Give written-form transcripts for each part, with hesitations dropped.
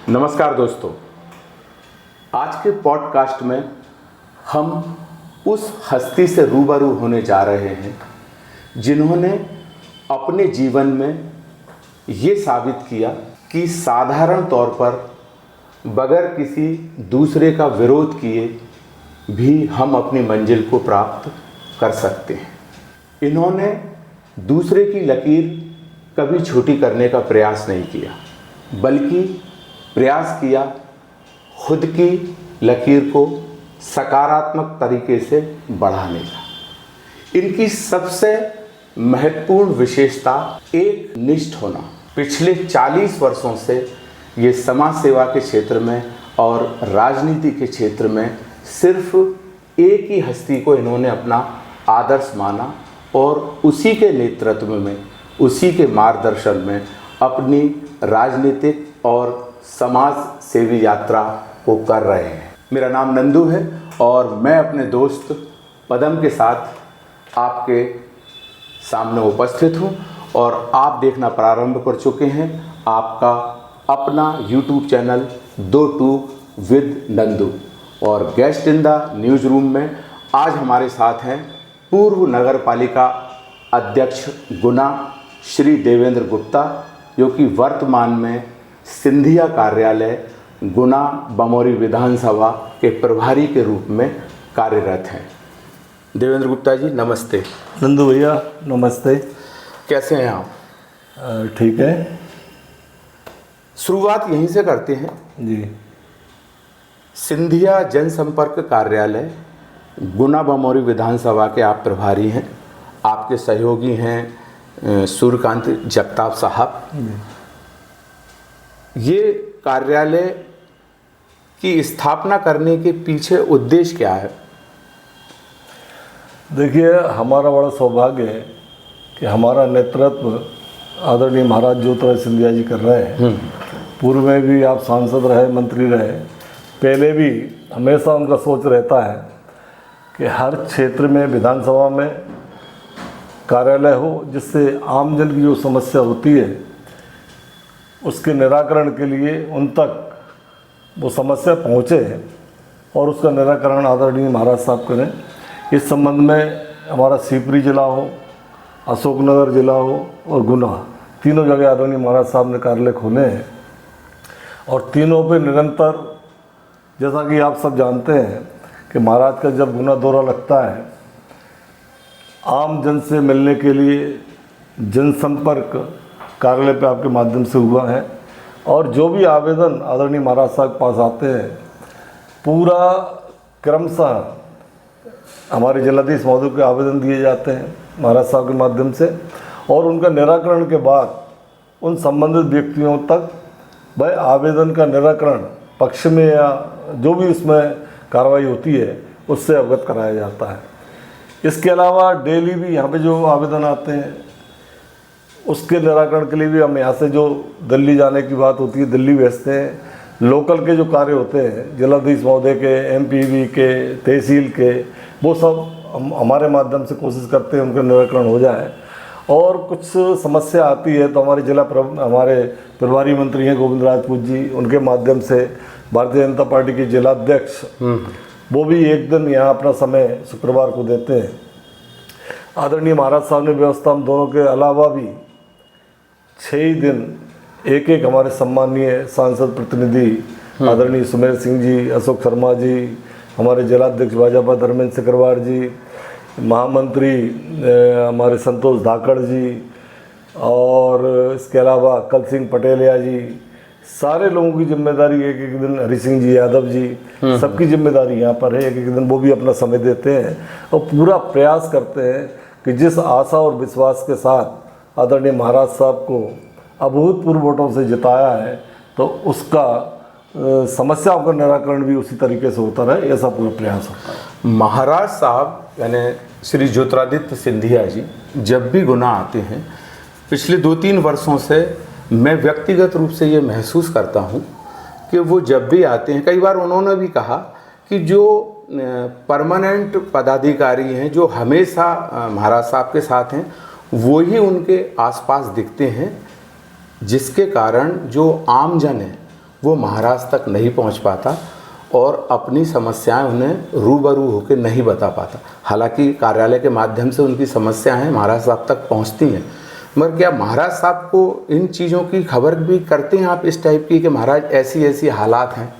नमस्कार दोस्तों, आज के पॉडकास्ट में हम उस हस्ती से रूबरू होने जा रहे हैं जिन्होंने अपने जीवन में ये साबित किया कि साधारण तौर पर बगैर किसी दूसरे का विरोध किए भी हम अपनी मंजिल को प्राप्त कर सकते हैं। इन्होंने दूसरे की लकीर कभी छोटी करने का प्रयास नहीं किया, बल्कि प्रयास किया खुद की लकीर को सकारात्मक तरीके से बढ़ाने का। इनकी सबसे महत्वपूर्ण विशेषता एक निष्ठ होना। पिछले 40 वर्षों से ये समाज सेवा के क्षेत्र में और राजनीति के क्षेत्र में सिर्फ एक ही हस्ती को इन्होंने अपना आदर्श माना और उसी के नेतृत्व में, उसी के मार्गदर्शन में अपनी राजनीतिक और समाज सेवी यात्रा को कर रहे हैं। मेरा नाम नंदू है और मैं अपने दोस्त पदम के साथ आपके सामने उपस्थित हूं और आप देखना प्रारंभ कर चुके हैं आपका अपना YouTube चैनल दो टू विद नंदू। और guest in the news room में आज हमारे साथ हैं पूर्व नगर पालिका अध्यक्ष गुना श्री देवेंद्र गुप्ता, जो कि वर्तमान में सिंधिया कार्यालय गुना बमोरी विधानसभा के प्रभारी के रूप में कार्यरत हैं। देवेंद्र गुप्ता जी नमस्ते। नंदू भैया नमस्ते। कैसे हैं आप? ठीक है। शुरुआत यहीं से करते हैं जी। सिंधिया जनसंपर्क कार्यालय गुना बमोरी विधानसभा के आप प्रभारी हैं। आपके सहयोगी हैं सूर्यकांत जगताप साहब। ये कार्यालय की स्थापना करने के पीछे उद्देश्य क्या है? देखिए, हमारा बड़ा सौभाग्य है कि हमारा नेतृत्व आदरणीय महाराज ज्योतिरादित्य सिंधिया जी कर रहे हैं। पूर्व में भी आप सांसद रहे, मंत्री रहे। पहले भी हमेशा उनका सोच रहता है कि हर क्षेत्र में विधानसभा में कार्यालय हो, जिससे आमजन की जो समस्या होती है उसके निराकरण के लिए उन तक वो समस्या पहुँचे और उसका निराकरण आदरणीय महाराज साहब करें। इस संबंध में हमारा सीपरी जिला हो, अशोकनगर जिला हो और गुना, तीनों जगह आदरणीय महाराज साहब ने कार्यालय खोले हैं और तीनों पे निरंतर, जैसा कि आप सब जानते हैं कि महाराज का जब गुना दौरा लगता है, आम जन से मिलने के लिए जनसंपर्क कार्यालय पे आपके माध्यम से हुआ है और जो भी आवेदन आदरणीय महाराज साहब के पास आते हैं, पूरा क्रमशः हमारे जिलाधीश महोदय के आवेदन दिए जाते हैं महाराज साहब के माध्यम से और उनका निराकरण के बाद उन संबंधित व्यक्तियों तक वह आवेदन का निराकरण पक्ष में या जो भी उसमें कार्रवाई होती है उससे अवगत कराया जाता है। इसके अलावा डेली भी यहाँ पे जो आवेदन आते हैं उसके निराकरण के लिए भी हम यहाँ से, जो दिल्ली जाने की बात होती है दिल्ली भेजते हैं। लोकल के जो कार्य होते हैं जिलाधीश महोदय के, एमपीवी के, तहसील के, वो सब हमारे माध्यम से कोशिश करते हैं उनका निराकरण हो जाए। और कुछ समस्या आती है तो हमारे प्रभारी मंत्री हैं गोविंद राजपूत जी, उनके माध्यम से भारतीय जनता पार्टी के जिलाध्यक्ष वो भी एक दिन यहाँ अपना समय शुक्रवार को देते हैं। आदरणीय महाराज साहब ने व्यवस्था हम दोनों के अलावा भी 6 दिन एक हमारे सम्मानीय सांसद प्रतिनिधि आदरणीय सुमेर सिंह जी, अशोक शर्मा जी, हमारे जिलाध्यक्ष भाजपा धर्मेंद्र सिकरवार जी, महामंत्री हमारे संतोष धाकड़ जी और इसके अलावा कल सिंह पटेलिया जी, सारे लोगों की जिम्मेदारी एक दिन हरि सिंह जी यादव जी, सबकी जिम्मेदारी यहाँ पर है। एक दिन वो भी अपना समय देते हैं और पूरा प्रयास करते हैं कि जिस आशा और विश्वास के साथ आदरणीय महाराज साहब को अभूतपूर्व वोटों से जिताया है तो उसका समस्याओं का निराकरण भी उसी तरीके से होता रहे, ऐसा पूरा प्रयास होता है। महाराज साहब यानी श्री ज्योतिरादित्य सिंधिया जी जब भी गुना आते हैं, पिछले 2-3 वर्षों से मैं व्यक्तिगत रूप से ये महसूस करता हूँ कि वो जब भी आते हैं, कई बार उन्होंने भी कहा कि जो परमानेंट पदाधिकारी हैं जो हमेशा महाराज साहब के साथ हैं वो ही उनके आसपास दिखते हैं, जिसके कारण जो आम जन है वो महाराज तक नहीं पहुंच पाता और अपनी समस्याएं उन्हें रूबरू होकर नहीं बता पाता। हालांकि कार्यालय के माध्यम से उनकी समस्याएं महाराज साहब तक पहुंचती हैं, मगर क्या महाराज साहब को इन चीज़ों की खबर भी करते हैं आप इस टाइप की कि महाराज ऐसी ऐसी हालात हैं,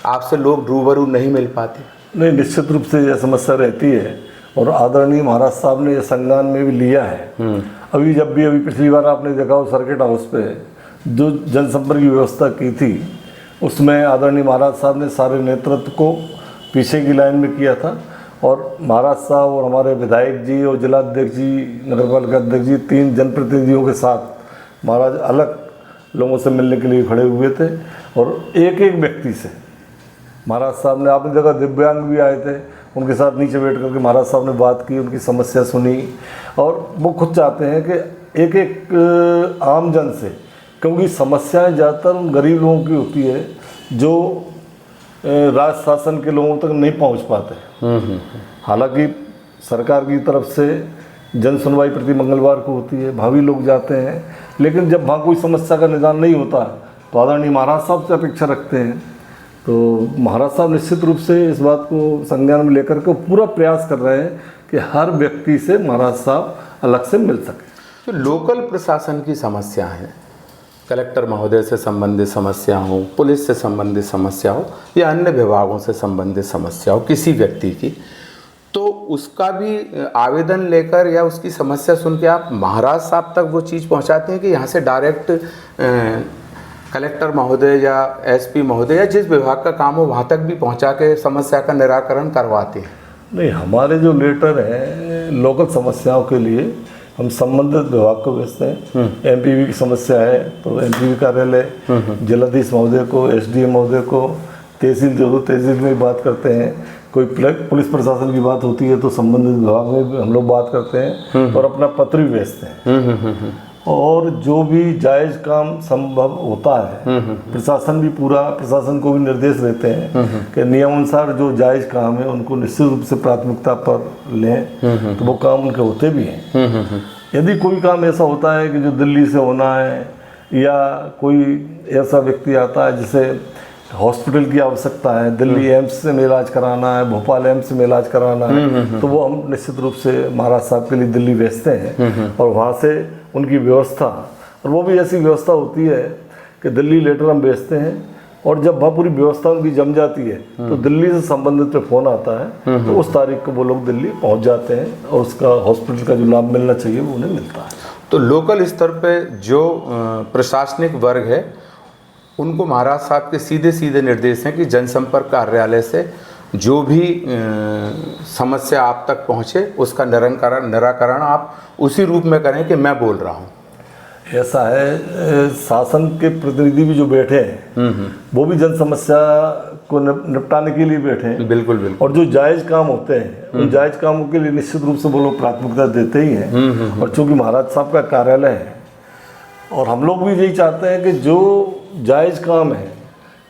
आपसे लोग रूबरू नहीं मिल पाते? नहीं, निश्चित रूप से यह समस्या रहती है और आदरणीय महाराज साहब ने यह संज्ञान में भी लिया है। अभी पिछली बार आपने देखा हो सर्किट हाउस पे जो जनसंपर्क की व्यवस्था की थी, उसमें आदरणीय महाराज साहब ने सारे नेतृत्व को पीछे की लाइन में किया था और महाराज साहब और हमारे विधायक जी और जिलाध्यक्ष जी, नगरपालिका अध्यक्ष जी, 3 जनप्रतिनिधियों के साथ महाराज अलग लोगों से मिलने के लिए खड़े हुए थे और एक एक व्यक्ति से महाराज साहब ने, आपने देखा दिव्यांग भी आए थे, उनके साथ नीचे बैठ करके महाराज साहब ने बात की, उनकी समस्या सुनी और वो खुद चाहते हैं कि एक एक आम जन से, क्योंकि समस्याएं ज़्यादातर उन गरीब लोगों की होती है जो राज शासन के लोगों तक नहीं पहुंच पाते। हालांकि सरकार की तरफ से जन सुनवाई प्रति मंगलवार को होती है, भावी लोग जाते हैं, लेकिन जब वहाँ कोई समस्या का निदान नहीं होता तो आदरणीय महाराज साहब से अपेक्षा रखते हैं। तो महाराज साहब निश्चित रूप से इस बात को संज्ञान में लेकर के पूरा प्रयास कर रहे हैं कि हर व्यक्ति से महाराज साहब अलग से मिल सके। तो लोकल प्रशासन की समस्या है, कलेक्टर महोदय से संबंधित समस्या हो, पुलिस से संबंधित समस्या हो या अन्य विभागों से संबंधित समस्या हो किसी व्यक्ति की, तो उसका भी आवेदन लेकर या उसकी समस्या सुन के आप महाराज साहब तक वो चीज़ पहुंचाते हैं कि यहाँ से डायरेक्ट कलेक्टर महोदय या एसपी महोदय या जिस विभाग का काम हो वहाँ तक भी पहुँचा के समस्या का निराकरण करवाते हैं? नहीं, हमारे जो लेटर हैं लोकल समस्याओं के लिए हम संबंधित विभाग को भेजते हैं। एमपीवी की समस्या है तो एमपीवी कार्यालय, जिलाधीश महोदय को, एसडीएम महोदय को, तहसील जो तहसील में बात करते हैं, कोई पुलिस प्रशासन की बात होती है तो संबंधित विभाग में भी हम लोग बात करते हैं और अपना पत्र भी भेजते हैं। और जो भी जायज़ काम संभव होता है प्रशासन भी प्रशासन को भी निर्देश देते हैं कि नियमानुसार जो जायज़ काम है उनको निश्चित रूप से प्राथमिकता पर लें, तो वो काम उनके होते भी हैं। यदि कोई काम ऐसा होता है कि जो दिल्ली से होना है या कोई ऐसा व्यक्ति आता है जिसे हॉस्पिटल की आवश्यकता है, दिल्ली एम्स से में इलाज कराना है, भोपाल एम्स में इलाज कराना है, तो वो हम निश्चित रूप से महाराज साहब के लिए दिल्ली भेजते हैं और वहाँ से उनकी व्यवस्था, और वो भी ऐसी व्यवस्था होती है कि दिल्ली लेटर हम भेजते हैं और जब वहाँ पूरी व्यवस्था उनकी जम जाती है तो दिल्ली से संबंधित पे फ़ोन आता है तो उस तारीख को वो लोग दिल्ली पहुँच जाते हैं और उसका हॉस्पिटल का जो लाभ मिलना चाहिए वो उन्हें मिलता है। तो लोकल स्तर पे जो प्रशासनिक वर्ग है उनको महाराज साहब के सीधे सीधे निर्देश हैं कि जनसंपर्क कार्यालय से जो भी समस्या आप तक पहुँचे उसका निराकरण आप उसी रूप में करें कि मैं बोल रहा हूँ। ऐसा है, शासन के प्रतिनिधि भी जो बैठे हैं वो भी जन समस्या को निपटाने के लिए बैठे हैं। बिल्कुल बिल्कुल। और जो जायज़ काम होते हैं उन जायज़ कामों के लिए निश्चित रूप से वो लोग प्राथमिकता देते ही हैं। और चूँकि महाराज साहब का कार्यालय है और हम लोग भी यही चाहते हैं कि जो जायज़ काम है,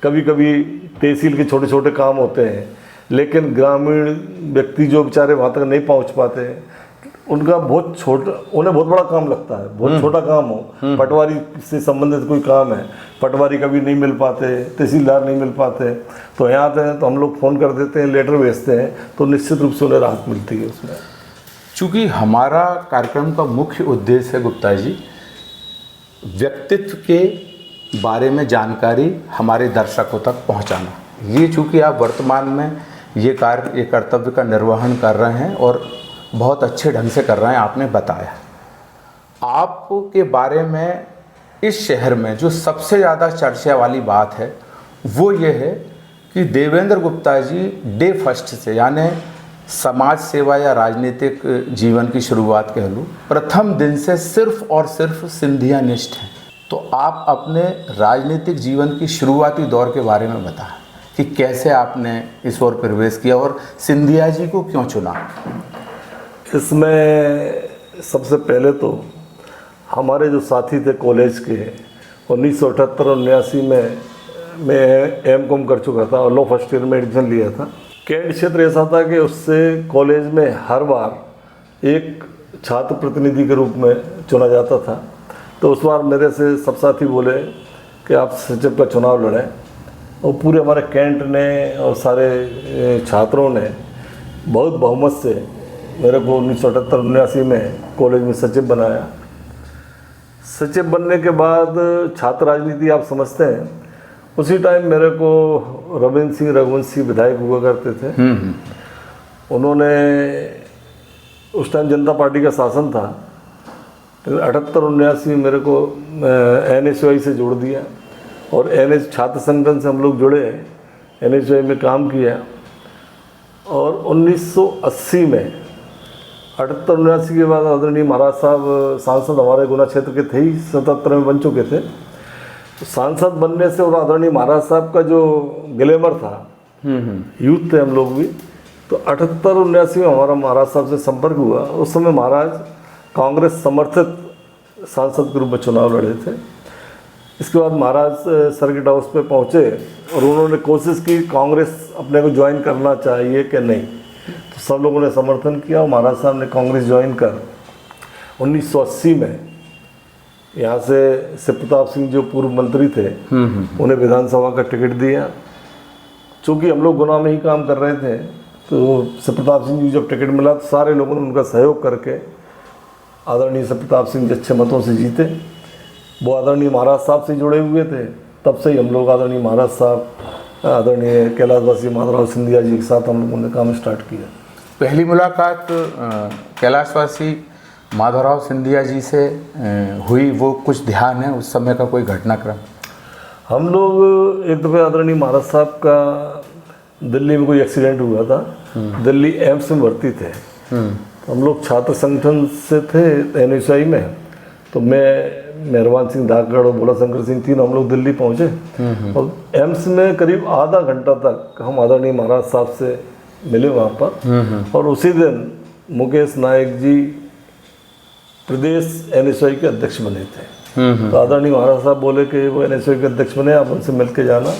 कभी कभी तहसील के छोटे छोटे काम होते हैं लेकिन ग्रामीण व्यक्ति जो बेचारे वहाँ तक नहीं पहुँच पाते, उनका उन्हें बहुत बड़ा काम लगता है, बहुत छोटा काम हो, पटवारी से संबंधित कोई काम है, पटवारी कभी नहीं मिल पाते, तहसीलदार नहीं मिल पाते, तो यहाँ आते हैं तो हम लोग फ़ोन कर देते हैं, लेटर भेजते हैं, तो निश्चित रूप से उन्हें राहत मिलती है उसमें। चूँकि हमारा कार्यक्रम का मुख्य उद्देश्य है गुप्ता जी, व्यक्तित्व के बारे में जानकारी हमारे दर्शकों तक पहुंचाना। ये चूँकि आप वर्तमान में ये कर्तव्य का निर्वहन कर रहे हैं और बहुत अच्छे ढंग से कर रहे हैं, आपने बताया। आपके बारे में इस शहर में जो सबसे ज़्यादा चर्चा वाली बात है वो ये है कि देवेंद्र गुप्ता जी डे फर्स्ट से, यानी समाज सेवा या राजनीतिक जीवन की शुरुआत कह लूँ, प्रथम दिन से सिर्फ और सिर्फ सिंधिया निष्ठ हैं। तो आप अपने राजनीतिक जीवन की शुरुआती दौर के बारे में बताएं कि कैसे आपने इस ओर प्रवेश किया और सिंधिया जी को क्यों चुना। इसमें सबसे पहले तो हमारे जो साथी थे कॉलेज के, 1978 और 89 में मैं एम.कॉम कर चुका था और लॉ फर्स्ट ईयर में एडमिशन लिया था। कैंट क्षेत्र ऐसा था कि उससे कॉलेज में हर बार एक छात्र प्रतिनिधि के रूप में चुना जाता था। तो उस बार मेरे से सब साथी बोले कि आप सचिव का चुनाव लड़ें, और पूरे हमारे कैंट ने और सारे छात्रों ने बहुत बहुमत से मेरे को 1978-79 में कॉलेज में सचिव बनाया। सचिव बनने के बाद छात्र राजनीति आप समझते हैं, उसी टाइम मेरे को रविंद्र सिंह रघुवंशी विधायक हुआ करते थे। उन्होंने उस टाइम जनता पार्टी का शासन था, लेकिन 78-79 में मेरे को NSY से जोड़ दिया और NS छात्र संगठन से हम लोग जुड़े, NSY में काम किया। और 1980 में 78-79 के बाद आदरणीय महाराज साहब सांसद हमारे गुना क्षेत्र के थे ही, 77 में बन चुके थे। तो सांसद बनने से और आदरणीय महाराज साहब का जो ग्लैमर था, यूथ थे हम लोग भी, तो 78-79 में हमारा महाराज साहब से संपर्क हुआ। उस समय महाराज कांग्रेस समर्थित सांसद के रूप में चुनाव लड़े थे। इसके बाद महाराज सर्किट हाउस पे पहुँचे और उन्होंने कोशिश की कांग्रेस अपने को ज्वाइन करना चाहिए कि नहीं, तो सब लोगों ने समर्थन किया और महाराज साहब ने कांग्रेस ज्वाइन कर 1980 में यहाँ से शिव प्रताप सिंह जो पूर्व मंत्री थे, उन्हें विधानसभा का टिकट दिया। चूँकि हम लोग गुना में ही काम कर रहे थे, तो शिव प्रताप सिंह जी जब टिकट मिला तो सारे लोगों ने उनका सहयोग करके आदरणीय शिव प्रताप सिंह जी अच्छे मतों से जीते। वो आदरणीय महाराज साहब से जुड़े हुए थे, तब से ही हम लोग आदरणीय महाराज साहब, आदरणीय कैलाशवासी माधवराव सिंधिया जी के साथ हम लोगों ने काम स्टार्ट किया। पहली मुलाकात कैलाशवासी माधवराव सिंधिया जी से हुई, वो कुछ ध्यान है उस समय का कोई घटनाक्रम? हम लोग एक दफ़े आदरणीय महाराज साहब का दिल्ली में कोई एक्सीडेंट हुआ था, दिल्ली एम्स में भर्ती थे। तो हम लोग छात्र संगठन से थे NSY में, तो मैं मेहरबान सिंह धाकड़ और भोला शंकर सिंह तीन हम लोग दिल्ली पहुँचे और एम्स में करीब आधा घंटा तक हम आदरणीय महाराज साहब से मिले वहाँ पर। और उसी दिन मुकेश नायक जी प्रदेश NSY के अध्यक्ष बने थे। तो आदरणीय महाराज साहब बोले कि वो NSY के अध्यक्ष बने, आप उनसे मिल के जाना।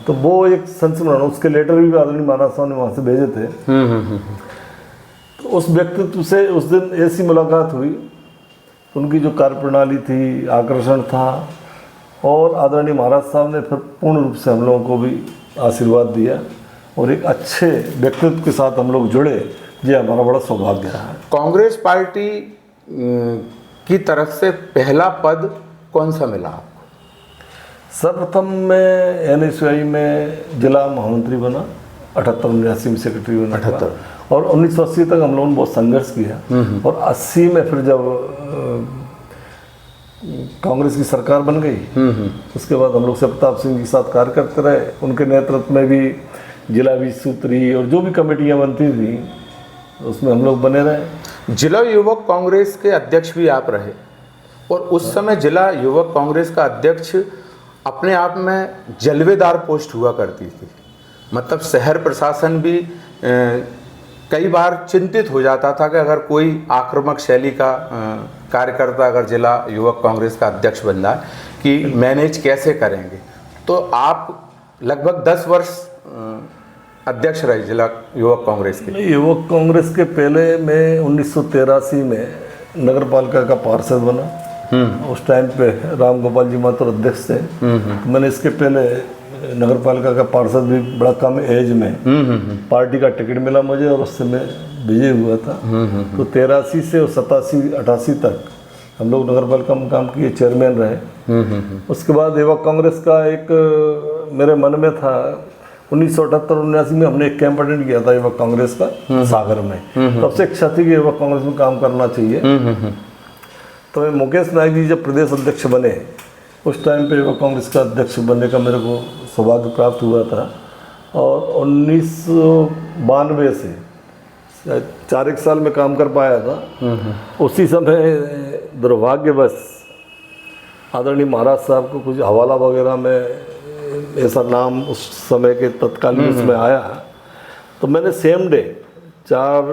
तो वो एक संस्मरण, उसके लेटर भी आदरणीय महाराज साहब ने वहाँ से भेजे थे। तो उस व्यक्तित्व से उस दिन ऐसी मुलाकात हुई, उनकी जो कार्यप्रणाली थी, आकर्षण था, और आदरणीय महाराज साहब ने फिर पूर्ण रूप से हम लोगों को भी आशीर्वाद दिया और एक अच्छे व्यक्तित्व के साथ हम लोग जुड़े। ये हमारा बड़ा सौभाग्य रहा है। कांग्रेस पार्टी की तरफ से पहला पद कौन सा मिला आपको? सर्वप्रथम मैं NSY में जिला महामंत्री बना, 78-79 में सेक्रेटरी बना 78 और 1980 तक हम लोगों ने बहुत संघर्ष किया। और 80 में फिर जब कांग्रेस की सरकार बन गई, उसके बाद हम लोग शिव प्रताप सिंह के साथ कार्य करते रहे। उनके नेतृत्व में भी जिला भी सूत्री और जो भी कमेटियाँ बनती थी उसमें हम लोग बने रहे। जिला युवक कांग्रेस के अध्यक्ष भी आप रहे, और उस समय जिला युवक कांग्रेस का अध्यक्ष अपने आप में जलवेदार पोस्ट हुआ करती थी। मतलब शहर प्रशासन भी कई बार चिंतित हो जाता था कि अगर कोई आक्रामक शैली का कार्यकर्ता अगर जिला युवक कांग्रेस का अध्यक्ष बन जाए कि मैनेज कैसे करेंगे। तो आप लगभग 10 वर्ष अध्यक्ष रहे जिला युवक कांग्रेस के। युवक कांग्रेस के पहले मैं 1983 में नगर पालिका का पार्षद बना। उस टाइम पे राम गोपाल जी माथुर अध्यक्ष थे। तो मैंने इसके पहले नगर पालिका का पार्षद भी बड़ा कम एज में पार्टी का टिकट मिला मुझे, और उससे मैं विजय हुआ था। तो 83 से और 87-88 तक हम लोग नगर पालिका में काम किए, चेयरमैन रहे। उसके बाद युवक कांग्रेस का एक मेरे मन में था, 1978-79 में हमने एक कैंप अटेंड किया था युवक कांग्रेस का सागर में। तब से इच्छा थी कि युवक कांग्रेस में काम करना चाहिए। तो मैं मुकेश नायक जी जब प्रदेश अध्यक्ष बने, उस टाइम पे युवक कांग्रेस का अध्यक्ष बनने का मेरे को सौभाग्य प्राप्त हुआ था। और 1992 से 4 साल में काम कर पाया था। उसी समय दुर्भाग्यवश आदरणीय महाराज साहब को कुछ हवाला वगैरह में ऐसा नाम उस समय के तत्कालीन उसमें आया। तो मैंने सेम डे 4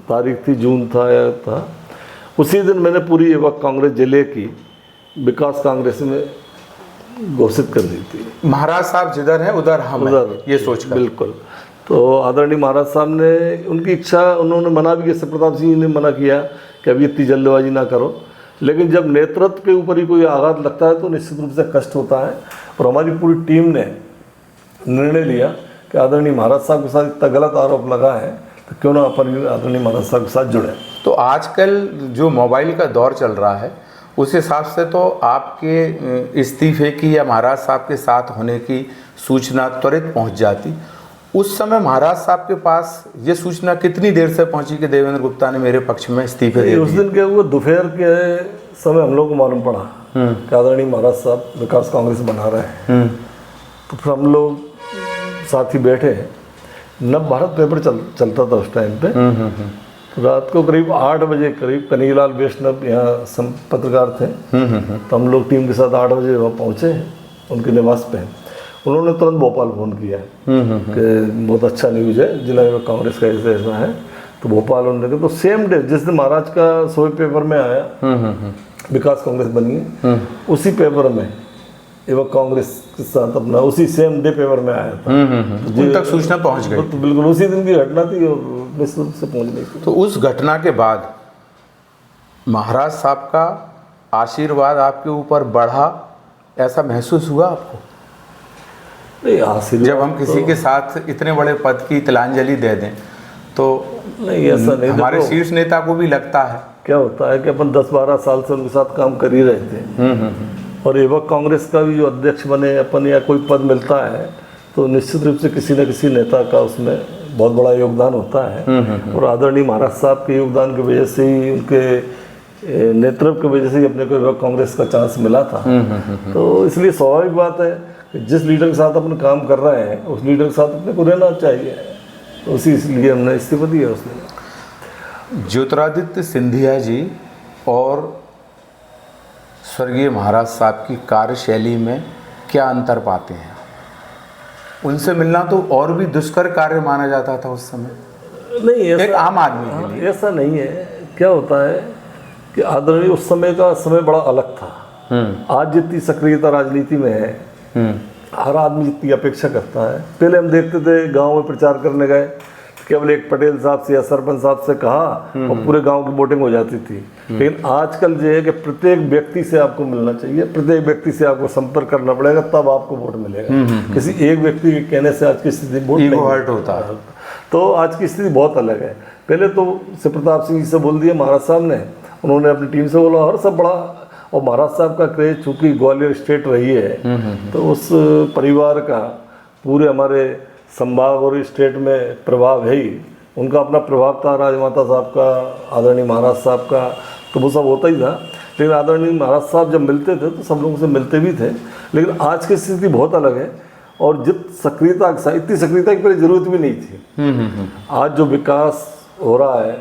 तारीख थी, जून था, उसी दिन मैंने पूरी युवक कांग्रेस जिले की विकास कांग्रेस में घोषित कर दी थी। महाराज साहब जिधर हैं उधर हम उधर, ये सोचकर। बिल्कुल। तो आदरणीय महाराज साहब ने, उनकी इच्छा, उन्होंने मना भी किया, शिव प्रताप सिंह ने मना किया कि अभी इतनी जल्दबाजी ना करो। लेकिन जब नेतृत्व के ऊपर ही कोई आघात लगता है तो निश्चित रूप से कष्ट होता है। और हमारी पूरी टीम ने निर्णय लिया कि आदरणीय महाराज साहब के साथ इतना गलत आरोप लगा है तो क्यों ना अपन आदरणीय महाराज साहब के साथ जुड़े। तो आजकल जो मोबाइल का दौर चल रहा है उस हिसाब से तो आपके इस्तीफे की या महाराज साहब के साथ होने की सूचना त्वरित पहुंच जाती। उस समय महाराज साहब के पास ये सूचना कितनी देर से पहुंची कि देवेंद्र गुप्ता ने मेरे पक्ष में इस्तीफे दे दिए? उस दिन के हुए दोपहर के समय हम लोग को मालूम पड़ा कि आदरणीय महाराज साहब विकास कांग्रेस बना रहे हैं। तो फिर हम लोग साथी बैठे, नव भारत पेपर चलता था उस टाइम पे। तो रात को करीब 8 बजे करीब कन्हैयालाल वैष्णव यहाँ पत्रकार थे, तो हम लोग टीम के साथ 8 बजे वहाँ पहुँचे उनके निवास पे। उन्होंने तुरंत भोपाल फ़ोन किया कि बहुत अच्छा न्यूज़ है, जिला में कांग्रेस का ऐसा ऐसा है। तो भोपाल उन्होंने कहा, तो सेम डे जिस दिन महाराज का सोए पेपर में आया विकास कांग्रेस बनी है, उसी पेपर में युवक कांग्रेस के साथ अपना उसी सेम डे पेपर में आया था। तो उन तक सूचना पहुंच गई? तो बिल्कुल उसी दिन की घटना थी और निश्चित रूप से पहुंच गई थी। तो उस घटना के बाद महाराज साहब का आशीर्वाद आपके ऊपर बढ़ा, ऐसा महसूस हुआ आपको? नहीं, आशीर्वाद जब हम किसी के साथ इतने बड़े पद की तिलांजलि दे दें तो नहीं, ऐसा नहीं। हमारे शीर्ष नेता को भी लगता है। क्या होता है कि अपन 10-12 साल से उनके साथ काम कर ही रहे थे, और युवक कांग्रेस का भी जो अध्यक्ष बने अपन या कोई पद मिलता है तो निश्चित रूप से किसी न किसी नेता का उसमें बहुत बड़ा योगदान होता है। और आदरणीय महाराज साहब के योगदान की वजह से ही, उनके नेतृत्व की वजह से ही अपने को युवक कांग्रेस का चांस मिला था। तो इसलिए स्वाभाविक बात है कि जिस लीडर के साथ अपन काम कर रहे हैं उस लीडर के साथ अपने को रहना चाहिए। तो उसी इसलिए हमने इस्तीफा दिया उसने। ज्योतिरादित्य सिंधिया जी और स्वर्गीय महाराज साहब की कार्यशैली में क्या अंतर पाते हैं? उनसे मिलना तो और भी दुष्कर कार्य माना जाता था उस समय। नहीं, ऐसा एक आम आदमी के लिए ऐसा नहीं है। क्या होता है कि आदरणीय उस समय का समय बड़ा अलग था। आज जितनी सक्रियता राजनीति में है, हर आदमी जितनी अपेक्षा करता है। पहले हम देखते थे गांव में प्रचार करने गए, केवल एक पटेल साहब से या सरपंच साहब से कहा और पूरे गांव की वोटिंग हो जाती थी। लेकिन आजकल जो है कि प्रत्येक व्यक्ति से आपको मिलना चाहिए, प्रत्येक व्यक्ति से आपको संपर्क करना पड़ेगा, तब आपको वोट मिलेगा। किसी एक व्यक्ति के कहने से आज की स्थिति वोट नहीं हर्ट होता है। तो आज की स्थिति बहुत अलग है। पहले तो शिव प्रताप सिंह जी से बोल दिया महाराज साहब ने, उन्होंने अपनी टीम से बोला और सब बड़ा। और महाराज साहब का क्रेज चूँकि ग्वालियर स्टेट रही है तो उस परिवार का पूरे हमारे संभाग और स्टेट में प्रभाव है ही। उनका अपना प्रभाव था, राजमाता साहब का, आदरणीय महाराज साहब का, तो वो सब होता ही था। लेकिन आदरणीय महाराज साहब जब मिलते थे तो सब लोगों से मिलते भी थे। लेकिन आज की स्थिति बहुत अलग है और जित सक्रियता, इतनी सक्रियता की पहले जरूरत भी नहीं थी। आज जो विकास हो रहा है,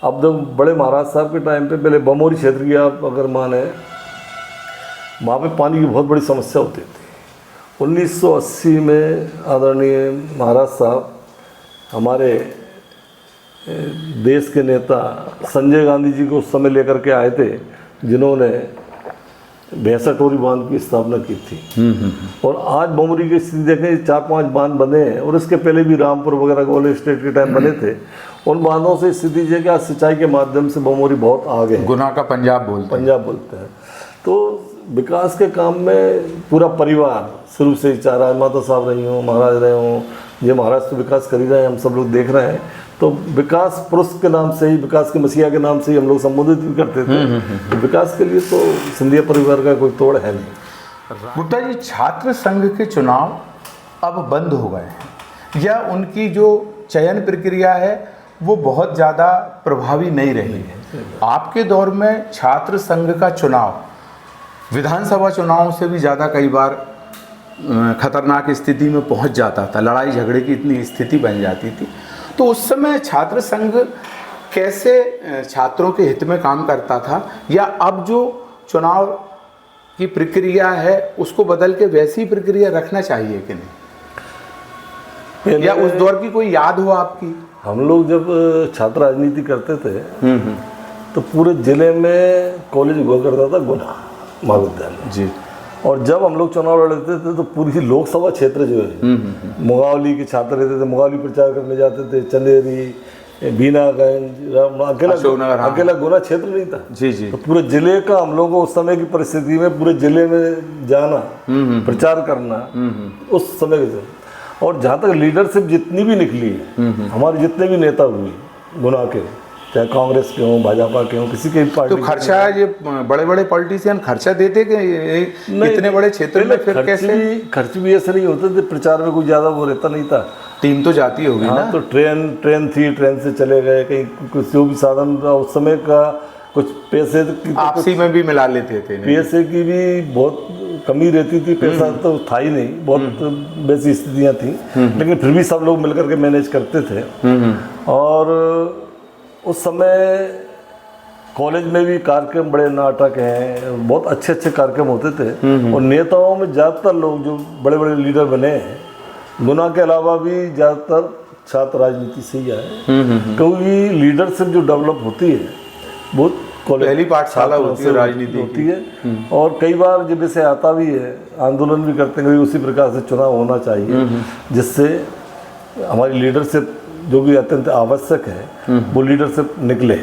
अब जब बड़े महाराज साहब के टाइम पे, पहले बमोरी क्षेत्र की आप अगर माने, वहाँ पे पानी की बहुत बड़ी समस्या होती थी। 1980 में आदरणीय महाराज साहब हमारे देश के नेता संजय गांधी जी को उस समय लेकर के आए थे, जिन्होंने भैंसाटोरी बांध की स्थापना की थी। और आज बमोरी की स्थिति देखें, 4-5 बांध बने हैं और इसके पहले भी रामपुर वगैरह ग्वालियर स्टेट के टाइम बने थे। उन बांधों से स्थिति जो है कि आज सिंचाई के माध्यम से बमोरी बहुत आगे है। गुना का पंजाब बोलते हैं। तो विकास के काम में पूरा परिवार शुरू से ही, चाहे राजमाता साहब रही हों, महाराज रहे हों, ये महाराज तो विकास कर ही रहे हैं, हम सब लोग देख रहे हैं। तो विकास पुरुष के नाम से ही, विकास के मसीहा के नाम से ही हम लोग संबोधित भी करते थे। तो विकास के लिए तो सिंधिया परिवार का कोई तोड़ है नहीं। गुप्ता जी, छात्र संघ के चुनाव अब बंद हो गए हैं या उनकी जो चयन प्रक्रिया है वो बहुत ज़्यादा प्रभावी नहीं रही है? आपके दौर में छात्र संघ का चुनाव विधानसभा चुनावों से भी ज़्यादा कई बार खतरनाक स्थिति में पहुंच जाता था, लड़ाई झगड़े की इतनी स्थिति बन जाती थी। तो उस समय छात्र संघ कैसे छात्रों के हित में काम करता था, या अब जो चुनाव की प्रक्रिया है उसको बदल के वैसी प्रक्रिया रखना चाहिए कि नहीं? या उस दौर की कोई याद हो आपकी? हम लोग जब छात्र राजनीति करते थे तो पूरे जिले में कॉलेज हुआ करता था गुना महाविद्यालय जी। और जब हम लोग चुनाव लड़ते थे तो पूरी लोकसभा क्षेत्र जो है, मुगावली के छात्र रहते थे, मुगावली प्रचार करने जाते थे, चंदेरी, बीनागंज, अशोकनगर, हाँ। अकेला गुना क्षेत्र नहीं था। जी जी। तो पूरे जिले का हम लोगों को उस समय की परिस्थिति में पूरे जिले में जाना, प्रचार करना उस समय के। और जहाँ तक लीडरशिप जितनी भी निकली है, हमारे जितने भी नेता हुए गुना के, चाहे कांग्रेस के हों, भाजपा के हों, किसी के भी पार्टी तो खर्चा ये बड़े बड़े पॉलिटिशियन खर्चा देते कि इतने बड़े क्षेत्र में फिर कैसे? खर्च भी ऐसे नहीं होते थे, प्रचार में कुछ ज़्यादा वो रहता नहीं था। टीम तो जाती होगी ना? तो ट्रेन थी, ट्रेन से चले गए, कहीं कुछ जो भी साधन उस समय का, कुछ पैसे की आपसी में भी मिला लेते थे। पैसे की भी बहुत कमी रहती थी, पैसा तो था ही नहीं, बहुत वैसी स्थितियाँ थी, लेकिन फिर भी सब लोग मिलकर के मैनेज करते थे। और उस समय कॉलेज में भी कार्यक्रम, बड़े नाटक हैं, बहुत अच्छे अच्छे कार्यक्रम होते थे। और नेताओं में ज़्यादातर लोग जो बड़े बड़े लीडर बने हैं, गुना के अलावा भी ज़्यादातर छात्र राजनीति से ही आए, क्योंकि लीडरशिप जो डेवलप होती है बहुत पहली पाठशाला होती है राजनीति होती है। और कई बार जब इसे आता भी है, आंदोलन भी करते हैं, उसी प्रकार से चुनाव होना चाहिए, जिससे हमारी लीडरशिप जो भी अत्यंत आवश्यक है वो लीडरशिप निकले।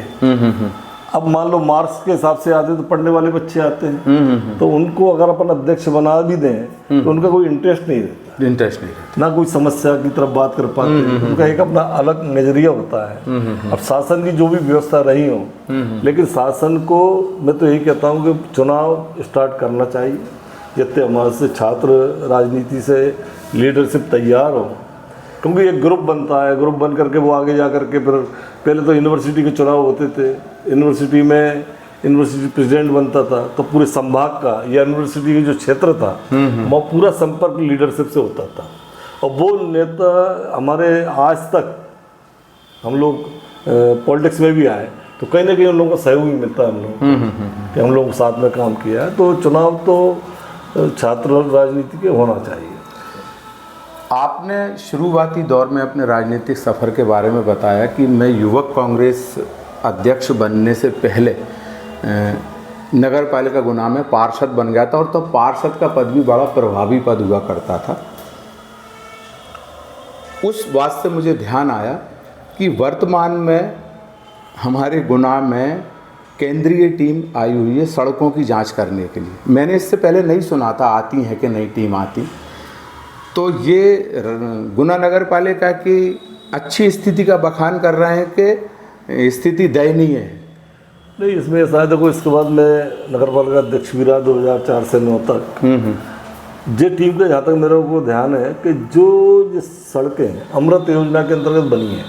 अब मान लो मार्क्स के हिसाब से आते तो पढ़ने वाले बच्चे आते हैं, तो उनको अगर अपन अध्यक्ष बना भी दें तो उनका कोई इंटरेस्ट नहीं रहता, ना कोई समस्या की तरफ बात कर पाते हैं, उनका एक अपना अलग नजरिया होता है। अब शासन की जो भी व्यवस्था रही हो, लेकिन शासन को मैं तो यही कहता हूँ कि चुनाव स्टार्ट करना चाहिए, जितने हमारे से छात्र राजनीति से लीडरशिप तैयार हो, क्योंकि एक ग्रुप बनता है, ग्रुप बन करके वो आगे जा करके फिर पहले तो यूनिवर्सिटी के चुनाव होते थे, यूनिवर्सिटी में यूनिवर्सिटी प्रेसिडेंट बनता था, तो पूरे संभाग का या यूनिवर्सिटी का जो क्षेत्र था वो पूरा संपर्क लीडरशिप से होता था। और वो नेता हमारे आज तक, हम लोग पॉलिटिक्स में भी आए तो कहीं ना कहीं उन लोगों का सहयोग भी मिलता है हम लोग कि हम लोग साथ में काम किया है। तो चुनाव तो छात्र राजनीति के होना चाहिए। आपने शुरुआती दौर में अपने राजनीतिक सफ़र के बारे में बताया कि मैं युवक कांग्रेस अध्यक्ष बनने से पहले नगर पालिका गुना में पार्षद बन गया था, और तो पार्षद का पद भी बड़ा प्रभावी पद हुआ करता था। उस बात से मुझे ध्यान आया कि वर्तमान में हमारे गुना में केंद्रीय टीम आई हुई है सड़कों की जांच करने के लिए। मैंने इससे पहले नहीं सुना था आती है कि नई टीम आती। तो ये गुना नगर पालिका की अच्छी स्थिति का बखान कर रहे हैं कि स्थिति दयनीय है? नहीं, इसमें ऐसा है, देखो इसके बाद मैं नगर पालिका अध्यक्ष भी रहा 2004 से 2009 तक। जे टीम के जहाँ तक मेरे को ध्यान है कि जो सड़कें अमृत योजना के अंतर्गत बनी है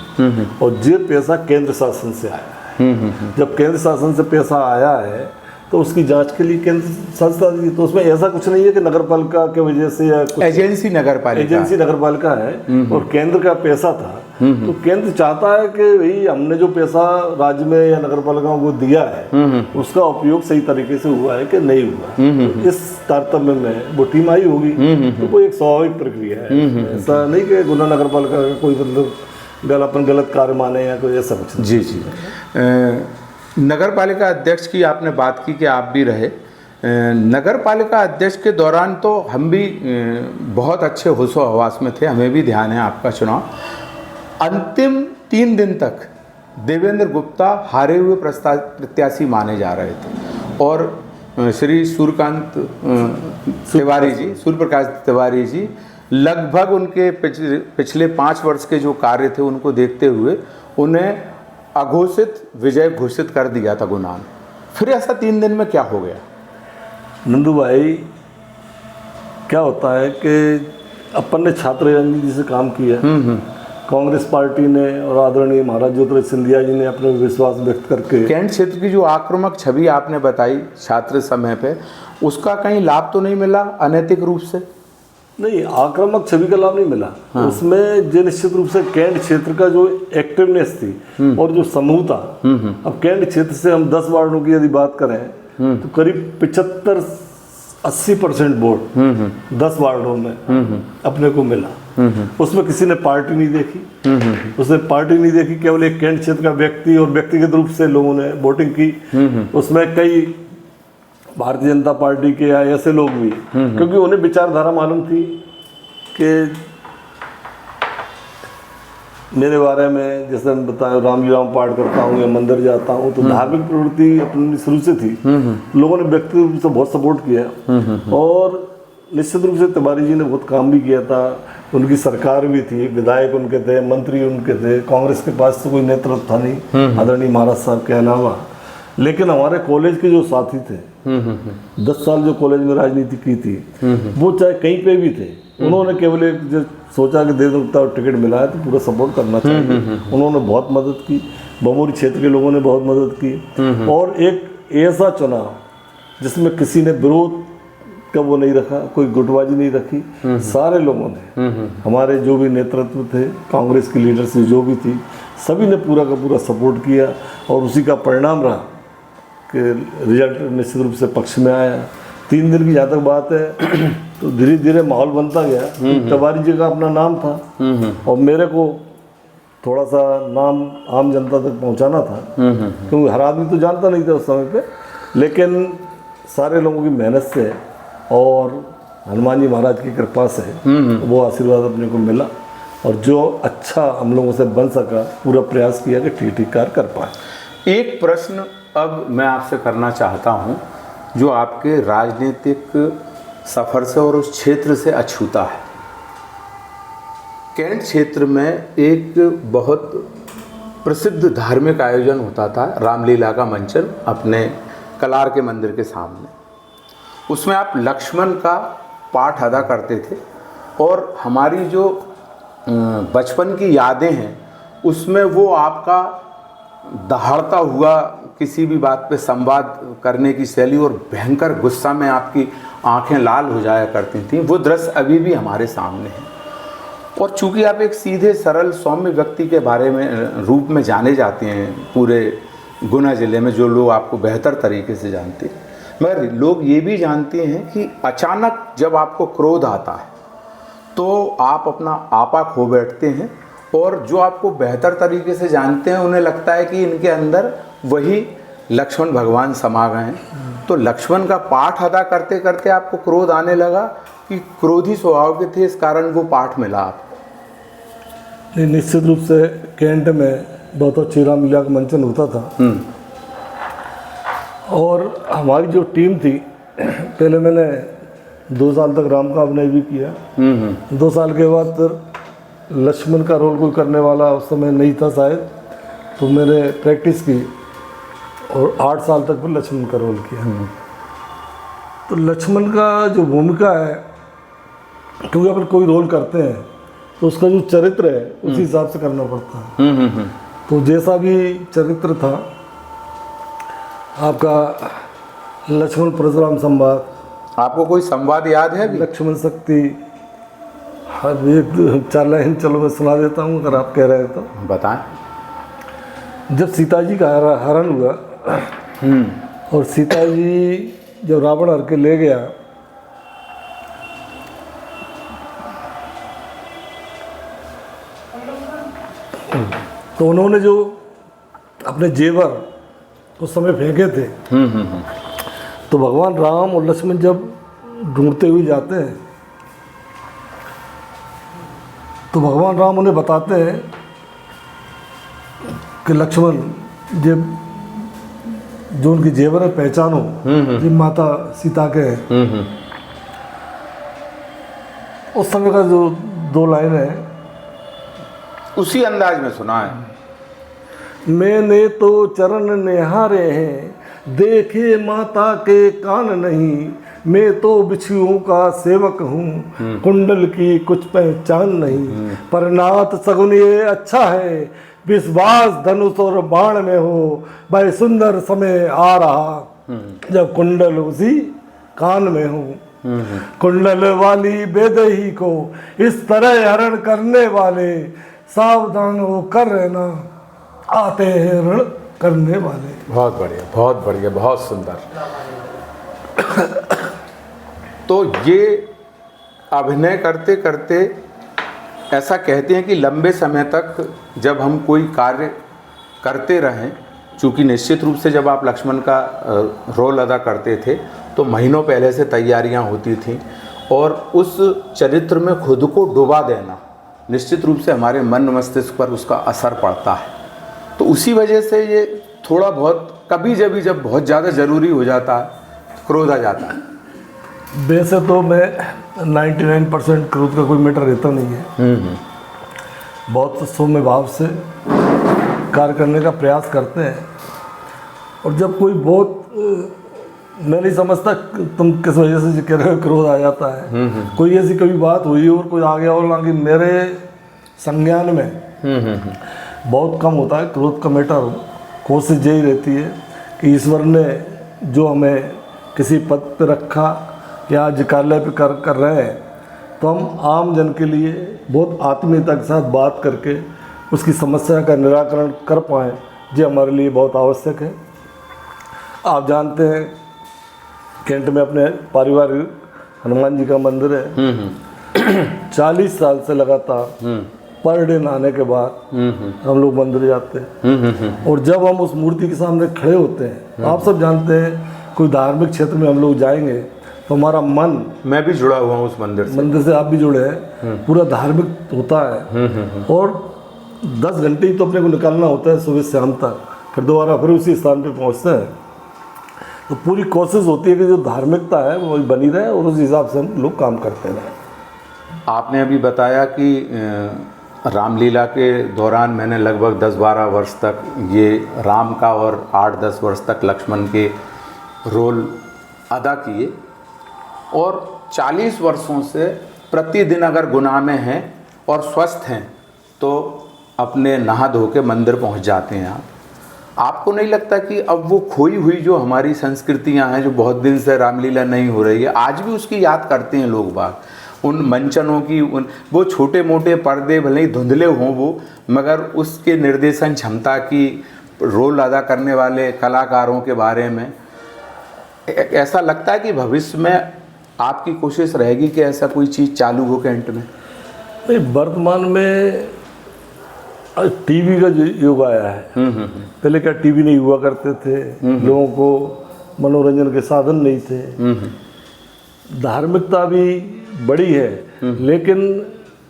और जे पैसा केंद्र शासन से आया है, जब केंद्र शासन से पैसा आया है तो उसकी जांच के लिए केंद्र संस्था दी। तो उसमें ऐसा कुछ नहीं है कि नगर पालिका के वजह से या कुछ, एजेंसी नगर पालिका है और केंद्र का पैसा था। तो केंद्र चाहता है कि भाई हमने जो पैसा राज्य में या नगर पालिकाओं को दिया है उसका उपयोग सही तरीके से हुआ है कि नहीं हुआ। तो इस तारतम्य में वो टीम आई होगी, तो वो एक स्वाभाविक प्रक्रिया है। ऐसा नहीं कि गुना नगर पालिका का कोई मतलब गलत कार्य माने या कोई ऐसा कुछ। जी जी। नगर पालिका अध्यक्ष की आपने बात की कि आप भी रहे। नगर पालिका अध्यक्ष के दौरान तो हम भी बहुत अच्छे होशो हवास में थे, हमें भी ध्यान है आपका चुनाव। अंतिम 3 दिन तक देवेंद्र गुप्ता हारे हुए प्रत्याशी माने जा रहे थे, और श्री सूर्यकांत सूर्यप्रकाश तिवारी जी लगभग उनके पिछले 5 वर्ष के जो कार्य थे उनको देखते हुए उन्हें अघोषित विजय घोषित कर दिया था गुना में। फिर ऐसा 3 दिन में क्या हो गया? नंदू भाई, क्या होता है कि अपन ने छात्र राजनीति से काम किया, कांग्रेस पार्टी ने और आदरणीय महाराज ज्योतिरादित्य सिंधिया जी ने अपने विश्वास व्यक्त करके कैंट क्षेत्र की जो आक्रामक छवि आपने बताई छात्र समय पे, उसका कहीं लाभ तो नहीं मिला अनैतिक रूप से? नहीं, आक्रामक छवि का लाभ नहीं मिला। उसमें जो निश्चित रूप से कैंट क्षेत्र का जो एक्टिवनेस थी और जो समूह था, अब कैंट क्षेत्र से हम 10 वार्डों की यदि बात करें तो करीब 75-80% वोट 10 वार्डों में अपने को मिला। उसमें किसी ने पार्टी नहीं देखी, उसने पार्टी नहीं देखी, केवल एक कैंट क्षेत्र का व्यक्ति और व्यक्तिगत रूप से लोगों ने वोटिंग की। उसमें कई भारतीय जनता पार्टी के या ऐसे लोग भी, क्योंकि उन्हें विचारधारा मालूम थी कि मेरे बारे में जैसे मैं बताया, राम लीला में पाठ करता हूँ या मंदिर जाता हूँ, तो धार्मिक प्रवृत्ति अपनी शुरू से थी। लोगों ने व्यक्तिगत रूप से बहुत सपोर्ट किया और निश्चित रूप से तिवारी जी ने बहुत काम भी किया था। उनकी सरकार भी थी, विधायक उनके थे, मंत्री उनके थे, कांग्रेस के पास तो कोई नेतृत्व था नहीं आदरणीय महाराज साहब के अलावा। लेकिन हमारे कॉलेज के जो साथी थे, 10 साल जो कॉलेज में राजनीति की थी, वो चाहे कहीं पे भी थे, उन्होंने केवल एक जो सोचा कि दे सकता और टिकट मिला है तो पूरा सपोर्ट करना चाहिए। उन्होंने बहुत मदद की, बमोरी क्षेत्र के लोगों ने बहुत मदद की और एक ऐसा चुनाव जिसमें किसी ने विरोध का वो नहीं रखा, कोई गुटबाजी नहीं रखी। सारे लोगों ने, हमारे जो भी नेतृत्व थे, कांग्रेस की लीडरशिप जो भी थी, सभी ने पूरा का पूरा सपोर्ट किया और उसी का परिणाम रहा कि रिजल्ट निश्चित रूप से पक्ष में आया। 3 दिन की जहाँ तक बात है तो धीरे धीरे माहौल बनता गया। तिवारी जी का अपना नाम था और मेरे को थोड़ा सा नाम आम जनता तक पहुंचाना था, क्योंकि हर आदमी तो जानता नहीं था उस समय पे। लेकिन सारे लोगों की मेहनत से और हनुमान जी महाराज की कृपा से वो आशीर्वाद अपने को मिला और जो अच्छा हम लोगों से बन सका, पूरा प्रयास किया कि ठीक कार्य कर पाए। एक प्रश्न अब मैं आपसे करना चाहता हूं, जो आपके राजनीतिक सफ़र से और उस क्षेत्र से अछूता है। कैंट क्षेत्र में एक बहुत प्रसिद्ध धार्मिक आयोजन होता था, रामलीला का मंचन अपने कलार के मंदिर के सामने। उसमें आप लक्ष्मण का पाठ अदा करते थे और हमारी जो बचपन की यादें हैं उसमें वो आपका दहाड़ता हुआ किसी भी बात पे संवाद करने की शैली और भयंकर गुस्सा में आपकी आंखें लाल हो जाया करती थीं, वो दृश्य अभी भी हमारे सामने है। और चूंकि आप एक सीधे सरल सौम्य व्यक्ति के बारे में रूप में जाने जाते हैं पूरे गुना ज़िले में, जो लोग आपको बेहतर तरीके से जानते हैं, मगर लोग ये भी जानते हैं कि अचानक जब आपको क्रोध आता है तो आप अपना आपा खो बैठते हैं और जो आपको बेहतर तरीके से जानते हैं उन्हें लगता है कि इनके अंदर वही लक्ष्मण भगवान समा गए हैं। तो लक्ष्मण का पाठ अदा करते करते आपको क्रोध आने लगा कि क्रोधी स्वभाव के थे, इस कारण वो पाठ मिला आपको? निश्चित रूप से कैंट में बहुत अच्छी रामलीला का मंचन होता था और हमारी जो टीम थी, पहले मैंने 2 साल तक राम का अभिनय भी किया। 2 साल के बाद लक्ष्मण का रोल कोई करने वाला उस समय नहीं था शायद, तो मैंने प्रैक्टिस की और 8 साल तक फिर लक्ष्मण का रोल किया। तो लक्ष्मण का जो भूमिका है, क्योंकि अपन कोई रोल करते हैं तो उसका जो चरित्र है उसी हिसाब से करना पड़ता है। तो जैसा भी चरित्र था आपका, लक्ष्मण परशुराम संवाद, आपको कोई संवाद याद है अभी? लक्ष्मण शक्ति, हर एक 4 लाइन चलो मैं सुना देता हूँ अगर आप कह रहे हैं तो। बताएं। जब सीता जी का हरण हुआ और सीता जी जब रावण हर के ले गया, तो उन्होंने जो अपने जेवर उस समय फेंके थे, तो भगवान राम और लक्ष्मण जब ढूंढते हुए जाते हैं तो भगवान राम उन्हें बताते हैं कि लक्ष्मण जब जो उनकी जेवर है पहचानो, जिन माता सीता के हैं। उस समय का जो 2 लाइन है उसी अंदाज में सुना है। मैंने तो चरण निहारे हैं, देखे माता के कान नहीं, मैं तो बिच्छुओं का सेवक हूँ, कुंडल की कुछ पहचान नहीं, पर नाथ सगुन ये अच्छा है, विश्वास धनुष और बाण में हो, भाई सुंदर समय आ रहा जब कुंडल उसी कान में हो। कुंडल वाली बेदही को इस तरह हरण करने वाले, सावधान हो कर रहना, आते हैं रण करने वाले। बहुत बढ़िया, बहुत बढ़िया, बहुत सुंदर। तो ये अभिनय करते करते ऐसा कहते हैं कि लंबे समय तक जब हम कोई कार्य करते रहें, चूँकि निश्चित रूप से जब आप लक्ष्मण का रोल अदा करते थे तो महीनों पहले से तैयारियां होती थीं और उस चरित्र में खुद को डुबा देना निश्चित रूप से हमारे मन मस्तिष्क पर उसका असर पड़ता है। तो उसी वजह से ये थोड़ा बहुत कभी जब बहुत ज़्यादा ज़रूरी हो जाता है क्रोध आ जाता है। वैसे तो मैं 99% क्रोध का कोई मैटर रहता नहीं है। बहुत सौम्य भाव से कार्य करने का प्रयास करते हैं। और जब कोई बहुत मैं नहीं समझता तुम किस वजह से कह रहे हो क्रोध आ जाता है। कोई ऐसी कभी बात हुई और कोई आ गया और ना कि मेरे संज्ञान में बहुत कम होता है क्रोध का मैटर। कोशिश यही रहती है कि ईश्वर ने जो हमें किसी पद पे रखा या अधिकार्य पे कर रहे हैं, तो हम आम जन के लिए बहुत आत्मीयता के साथ बात करके उसकी समस्या का निराकरण कर पाएँ, ये हमारे लिए बहुत आवश्यक है। आप जानते हैं कैंट में अपने पारिवारिक हनुमान जी का मंदिर है। 40 साल से लगातार पर डे नहाने के बाद हम लोग मंदिर जाते हैं। और जब हम उस मूर्ति के सामने खड़े होते हैं, आप सब जानते हैं कोई धार्मिक क्षेत्र में हम लोग जाएंगे तो हमारा मन, मैं भी जुड़ा हुआ हूँ उस मंदिर से आप भी जुड़े हैं, पूरा धार्मिक होता है। और 10 घंटे ही तो अपने को निकालना होता है सुबह शाम तक, फिर दोबारा फिर उसी स्थान पे पहुँचते हैं। तो पूरी कोशिश होती है कि जो धार्मिकता है वो बनी रहे और उस हिसाब से हम लोग काम करते रहें। आपने अभी बताया कि रामलीला के दौरान मैंने लगभग 10-12 वर्ष तक ये राम का और 8-10 वर्ष तक लक्ष्मण के रोल अदा किए, और 40 वर्षों से प्रतिदिन अगर गुनाह में हैं और स्वस्थ हैं तो अपने नहा धो के मंदिर पहुंच जाते हैं। आपको नहीं लगता कि अब वो खोई हुई जो हमारी संस्कृतियां हैं, जो बहुत दिन से रामलीला नहीं हो रही है, आज भी उसकी याद करते हैं लोग बाग, उन मंचनों की, उन वो छोटे मोटे पर्दे भले ही धुंधले हों वो, मगर उसके निर्देशन क्षमता की, रोल अदा करने वाले कलाकारों के बारे में ऐसा लगता है कि भविष्य में आपकी कोशिश रहेगी कि ऐसा कोई चीज़ चालू हो कैंट में? नहीं, वर्तमान में टीवी का जो युग आया है, पहले क्या टीवी नहीं हुआ करते थे, लोगों को मनोरंजन के साधन नहीं थे, धार्मिकता भी बड़ी है, लेकिन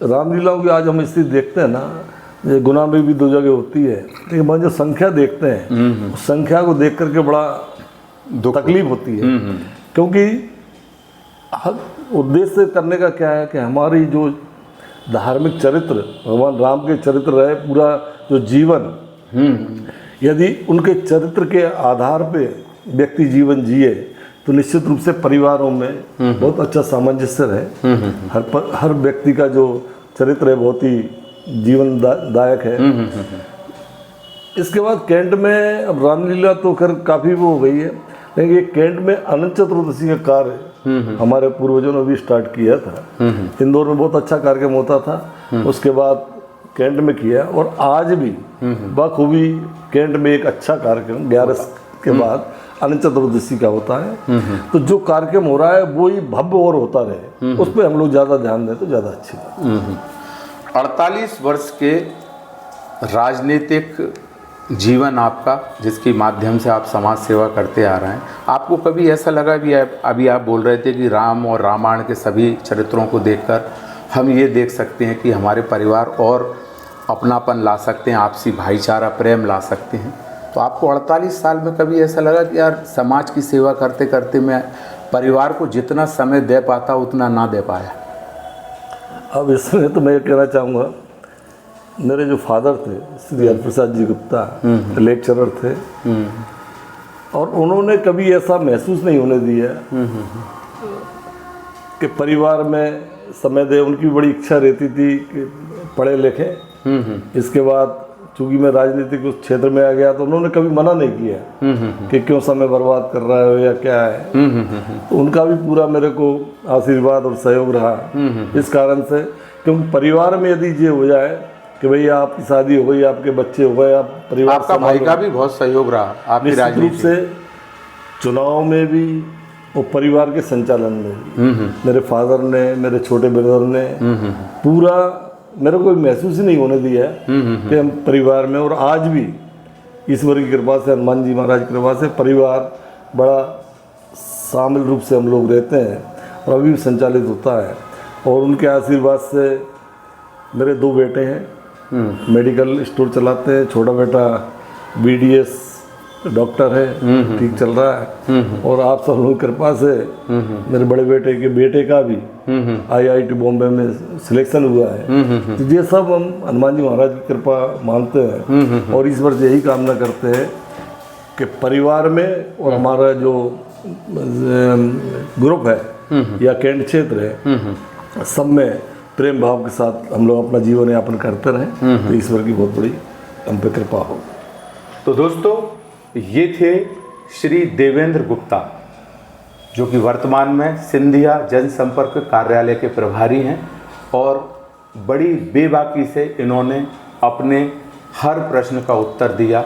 रामलीलाओं की आज हम स्थिति देखते हैं ना, ये गुनाह में भी 2 जगह होती है, लेकिन हम जो संख्या देखते हैं उस संख्या को देख करके बड़ा तकलीफ होती है। क्योंकि उद्देश्य करने का क्या है कि हमारी जो धार्मिक चरित्र, भगवान राम के चरित्र रहे, पूरा जो जीवन, यदि उनके चरित्र के आधार पे व्यक्ति जीवन जिए तो निश्चित रूप से परिवारों में बहुत अच्छा सामंजस्य रहे। हर व्यक्ति का जो चरित्र है बहुत ही जीवनदायक है। इसके बाद कैंट में अब रामलीला तो खैर काफ़ी वो हो गई है, लेकिन ये कैंट में अनंत चतुर्दशी का कार्य हमारे पूर्वजों ने भी स्टार्ट किया था। इंदौर में बहुत अच्छा कार्यक्रम होता था, उसके बाद कैंट में किया, और आज भी बखूबी कैंट में एक अच्छा कार्यक्रम 11 के बाद अनंत चतुर्दशी का होता है। तो जो कार्यक्रम हो रहा है वो ही भव्य और होता रहे, उस पर हम लोग ज़्यादा ध्यान दें तो ज़्यादा अच्छी बात। 48 वर्ष के राजनीतिक जीवन आपका, जिसके माध्यम से आप समाज सेवा करते आ रहे हैं, आपको कभी ऐसा लगा भी, अभी आप बोल रहे थे कि राम और रामायण के सभी चरित्रों को देखकर हम ये देख सकते हैं कि हमारे परिवार और अपनापन ला सकते हैं, आपसी भाईचारा प्रेम ला सकते हैं, तो आपको 48 साल में कभी ऐसा लगा कि यार समाज की सेवा करते करते मैं परिवार को जितना समय दे पाता उतना ना दे पाया? अब इसमें तो मैं ये कहना चाहूँगा, मेरे जो फादर थे श्री हरिप्रसाद जी गुप्ता, लेक्चरर थे, और उन्होंने कभी ऐसा महसूस नहीं होने दिया कि परिवार में समय दे। उनकी बड़ी इच्छा रहती थी कि पढ़े लिखे। इसके बाद चूँकि मैं राजनीतिक उस क्षेत्र में आ गया तो उन्होंने कभी मना नहीं किया कि क्यों समय बर्बाद कर रहा है या क्या है। तो उनका भी पूरा मेरे को आशीर्वाद और सहयोग रहा इस कारण से, क्योंकि परिवार में यदि ये हो जाए कि भई आपकी शादी हो गई, आपके बच्चे हो गए, आप परिवार, आपका भाई का भी बहुत सहयोग रहा आपकी राजनीति रूप से, चुनाव में भी और परिवार के संचालन में भी। मेरे फादर ने, मेरे छोटे ब्रदर ने पूरा मेरे को महसूस ही नहीं होने दिया है कि हम परिवार में, और आज भी ईश्वर की कृपा से, हनुमान जी महाराज की कृपा से परिवार बड़ा शामिल रूप से हम लोग रहते हैं और अभी भी संचालित होता है। और उनके आशीर्वाद से मेरे 2 बेटे हैं, मेडिकल स्टोर चलाते हैं। छोटा बेटा BDS डॉक्टर है, ठीक चल रहा है। और आप सब लोगों की कृपा से मेरे बड़े बेटे का भी IIT बॉम्बे में सिलेक्शन हुआ है। तो ये सब हम हनुमान जी महाराज की कृपा मानते हैं और ईश्वर से यही कामना करते हैं कि परिवार में और हमारा जो ग्रुप है या कैंट क्षेत्र है, सब में प्रेम भाव के साथ हम लोग अपना जीवन यापन करते रहें, तो ईश्वर की बहुत बड़ी हम पे कृपा हो। तो दोस्तों, ये थे श्री देवेंद्र गुप्ता, जो कि वर्तमान में सिंधिया जनसंपर्क कार्यालय के प्रभारी हैं और बड़ी बेबाकी से इन्होंने अपने हर प्रश्न का उत्तर दिया।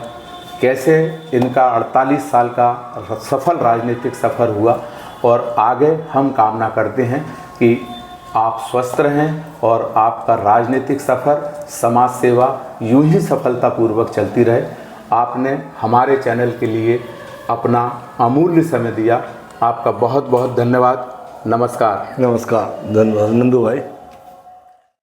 कैसे इनका 48 साल का सफल राजनीतिक सफ़र हुआ, और आगे हम कामना करते हैं कि आप स्वस्थ रहें और आपका राजनीतिक सफ़र, समाज सेवा यूं ही सफलतापूर्वक चलती रहे। आपने हमारे चैनल के लिए अपना अमूल्य समय दिया, आपका बहुत बहुत धन्यवाद। नमस्कार। नमस्कार, धन्यवाद नंदू भाई।